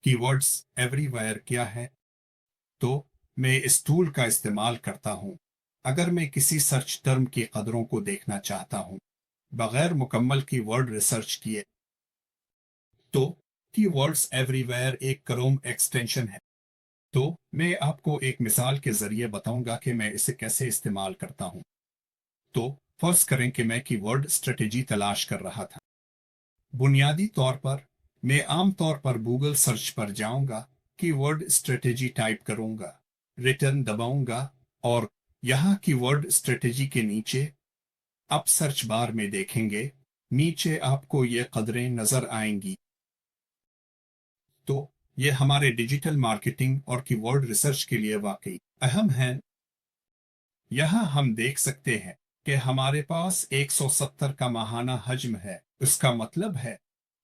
Keywords everywhere क्या है? तो मैं इस टूल का इस्तेमाल करता हूँ अगर मैं किसी सर्च टर्म की कदरों को देखना चाहता हूँ बगैर मुकम्मल कीवर्ड रिसर्च किए। तो कीवर्ड्स एवरीवेयर एक क्रोम एक्सटेंशन है। तो मैं आपको एक मिसाल के जरिए बताऊंगा कि मैं इसे कैसे इस्तेमाल करता हूँ। तो फर्ज करें कि मैं कीवर्ड स्ट्रेटेजी तलाश कर रहा था। बुनियादी तौर पर मैं आम तौर पर गूगल सर्च पर जाऊंगा, कीवर्ड स्ट्रेटेजी टाइप करूंगा, रिटर्न दबाऊंगा और यहाँ कीवर्ड स्ट्रेटेजी के नीचे आप सर्च बार में देखेंगे, नीचे आपको ये कदरें नजर आएंगी। तो ये हमारे डिजिटल मार्केटिंग और कीवर्ड रिसर्च के लिए वाकई अहम है। यहाँ हम देख सकते हैं कि हमारे पास 170 का माहाना हज्म है। इसका मतलब है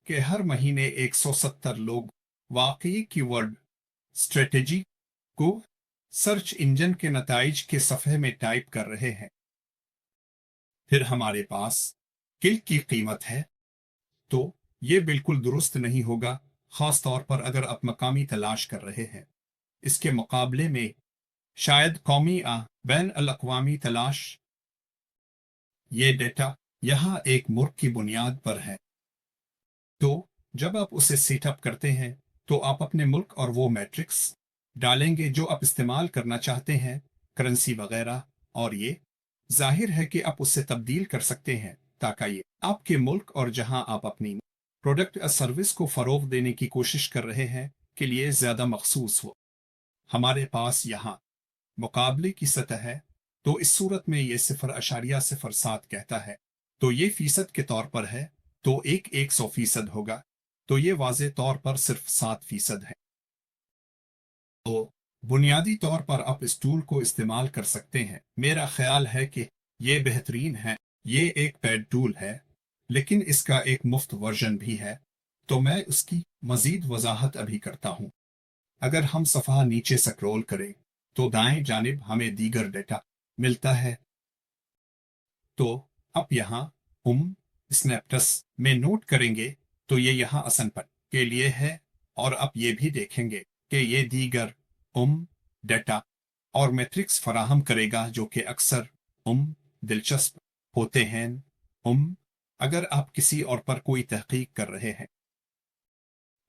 कि हर महीने 170 लोग वाकई कीवर्ड स्ट्रेटेजी को सर्च इंजन के नताइज के सफ़े में टाइप कर रहे हैं। फिर हमारे पास क्लिक की कीमत है। तो ये बिल्कुल दुरुस्त नहीं होगा, खास तौर पर अगर आप मकामी तलाश कर रहे हैं। इसके मुकाबले में शायद कौमी या बैन अल-अक़वामी तलाश। ये डेटा यहाँ एक मुर्ग की बुनियाद पर है। तो जब आप उसे सेटअप करते हैं तो आप अपने मुल्क और वो मैट्रिक्स डालेंगे जो आप इस्तेमाल करना चाहते हैं, करेंसी वगैरह, और ये जाहिर है कि आप उससे तब्दील कर सकते हैं ताकि ये आपके मुल्क और जहां आप अपनी प्रोडक्ट या सर्विस को फ़रोग़ देने की कोशिश कर रहे हैं के लिए ज़्यादा मखसूस हो। हमारे पास यहाँ मुकाबले की सतह है। तो इस सूरत में ये 0.07 कहता है तो ये फीसद के तौर पर है। तो 100% होगा। तो ये वाज़े तौर पर सिर्फ 7% है। तो बुनियादी तौर पर आप इस टूल को इस्तेमाल कर सकते हैं। मेरा ख्याल है कि ये बेहतरीन है। ये एक पेड टूल है लेकिन इसका एक मुफ्त वर्जन भी है। तो मैं उसकी मज़ीद वजाहत अभी करता हूँ। अगर हम सफ़ा नीचे स्क्रॉल करें तो दाएं जानिब हमें दीगर डेटा मिलता है। तो आप यहाँ स्नैपटस में नोट करेंगे तो ये यहाँ असनपन के लिए है। और आप ये भी देखेंगे कि ये दीगर डेटा और मैट्रिक्स फराहम करेगा जो कि अक्सर दिलचस्प होते हैं अगर आप किसी और पर कोई तहकीक कर रहे हैं।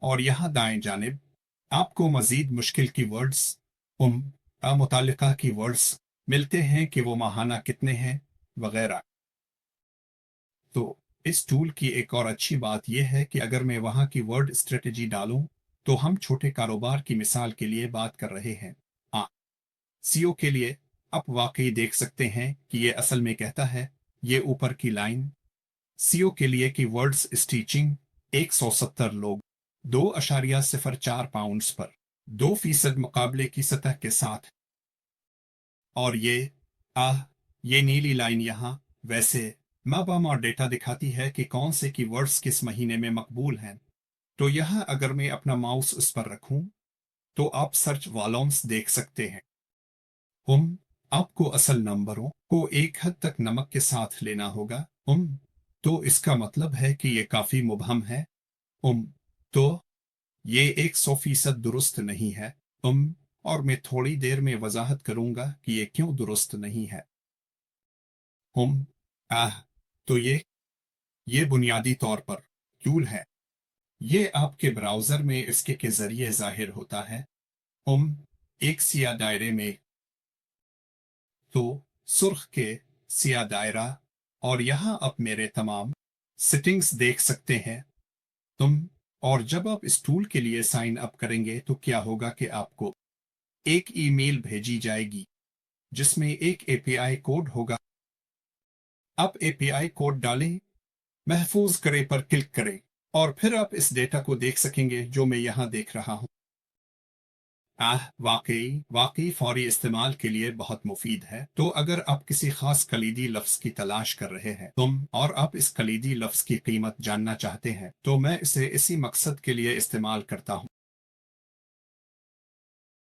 और यहाँ दाएं जानिब आपको मजीद मुश्किल की वर्ड्स मुतालिका की वर्ड्स मिलते हैं कि वो माहाना कितने हैं वगैरह। तो इस टूल की एक और अच्छी बात यह है कि अगर मैं वहाँ की वर्ड स्ट्रेटेजी डालूं तो हम छोटे कारोबार की मिसाल के लिए बात कर रहे हैं। हाँ, सीओ के लिए आप वाकई देख सकते हैं कि ये असल में कहता है, ये ऊपर की लाइन सीओ के लिए कि वर्ड्स स्टीचिंग 170 लोग 2.04 पाउंड्स पर 2% मुकाबले की सतह के साथ। और ये नीली लाइन यहाँ वैसे माबाम और डेटा दिखाती है कि कौन से कीवर्ड्स किस महीने में मकबूल हैं। तो यहाँ अगर मैं अपना माउस उस पर रखूं तो आप सर्च वॉल्यूम्स देख सकते हैं। आपको असल नंबरों को एक हद तक नमक के साथ लेना होगा। तो इसका मतलब है कि ये काफी मुबहम है। तो ये 100% दुरुस्त नहीं है। और मैं थोड़ी देर में वजाहत करूंगा कि ये क्यों दुरुस्त नहीं है। हम तो ये बुनियादी तौर पर टूल है। ये आपके ब्राउज़र में इसके के ज़रिए ज़ाहिर होता है। एक सिया दायरे में तो सुर्ख के सिया दायरा। और यहाँ आप मेरे तमाम सेटिंग्स देख सकते हैं। और जब आप इस टूल के लिए साइन अप करेंगे तो क्या होगा कि आपको एक ईमेल भेजी जाएगी जिसमें एक एपीआई कोड होगा। आप एपीआई कोड डालें, महफूज करें पर क्लिक करें और फिर आप इस डेटा को देख सकेंगे जो मैं यहाँ देख रहा हूँ। वाकई वाकई फौरी इस्तेमाल के लिए बहुत मुफीद है। तो अगर आप किसी खास कलीदी लफ्ज की तलाश कर रहे हैं और आप इस कलीदी लफ्ज की कीमत जानना चाहते हैं तो मैं इसे इसी मकसद के लिए इस्तेमाल करता हूँ।